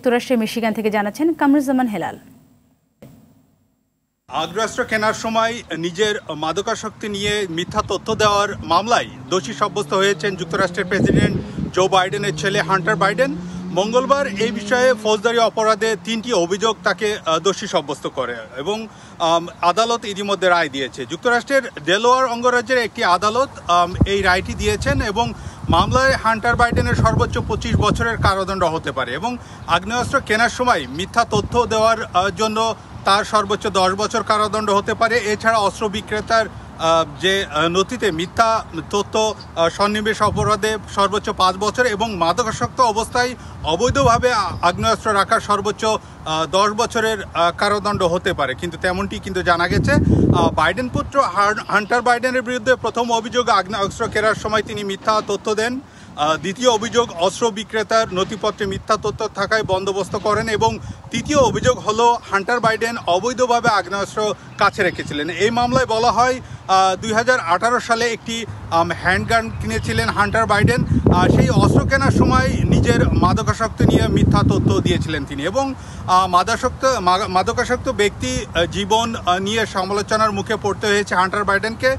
যুক্তরাষ্ট্রের মিশিগান থেকে জানাচ্ছেন কামরুজ্জামান হেলাল। আগ্নেয়াস্ত্র কেনার সময় নিজের মাদকাসক্তি নিয়ে মিথ্যা তথ্য দেওয়ার মামলায় দোষী সাব্যস্ত হয়েছেন যুক্তরাষ্ট্রের প্রেসিডেন্ট জো বাইডেনের ছেলে হান্টার বাইডেন। মঙ্গলবার এই বিষয়ে ফৌজদারি অপরাধে 3টি অভিযোগ তাকে দোষী সাব্যস্ত করে এবং আদালত ইতিমধ্যে রায় দিয়েছে। যুক্তরাষ্ট্রের ডেলোয়ার অঙ্গরাজ্যের একটি আদালত এই রায়টি দিয়েছেন এবং মামলায় হান্টার বাইডেনের সর্বোচ্চ 25 বছরের কারাদণ্ড হতে পারে এবং আগ্নেয়াস্ত্র কেনার সময় মিথ্যা তথ্য দেওয়ার জন্য তার সর্বোচ্চ 10 বছর কারাদণ্ড হতে পারে। এছাড়া অস্ত্র বিক্রেতার যে নথিতে মিথ্যা তথ্য সন্নিবেশ অপরাধে সর্বোচ্চ 5 বছর এবং মাদকাসক্ত অবস্থায় অবৈধভাবে আগ্নেয়াস্ত্র রাখার সর্বোচ্চ 10 বছরের কারাদণ্ড হতে পারে। কিন্তু তেমনটি কিন্তু জানা গেছে। বাইডেন পুত্র হান্টার বাইডেনের বিরুদ্ধে প্রথম অভিযোগ আগ্নেয়াস্ত্র কেনার সময় তিনি মিথ্যা তথ্য দেন। দ্বিতীয় অভিযোগ অস্ত্র বিক্রেতার নথিপত্রে মিথ্যা তথ্য থাকায় বন্দোবস্ত করেন এবং তৃতীয় অভিযোগ হলো হান্টার বাইডেন অবৈধভাবে আগ্নেয়াস্ত্র কাছে রেখেছিলেন। এই মামলায় বলা হয় 2018 সালে একটি হ্যান্ডগান কিনেছিলেন হান্টার বাইডেন। সেই অস্ত্র কেনার সময় নিজের মাদকাসক্তি নিয়ে মিথ্যা তথ্য দিয়েছিলেন তিনি এবং মাদকাসক্ত ব্যক্তি জীবন নিয়ে সমালোচনার মুখে পড়তে হয়েছে হান্টার বাইডেনকে।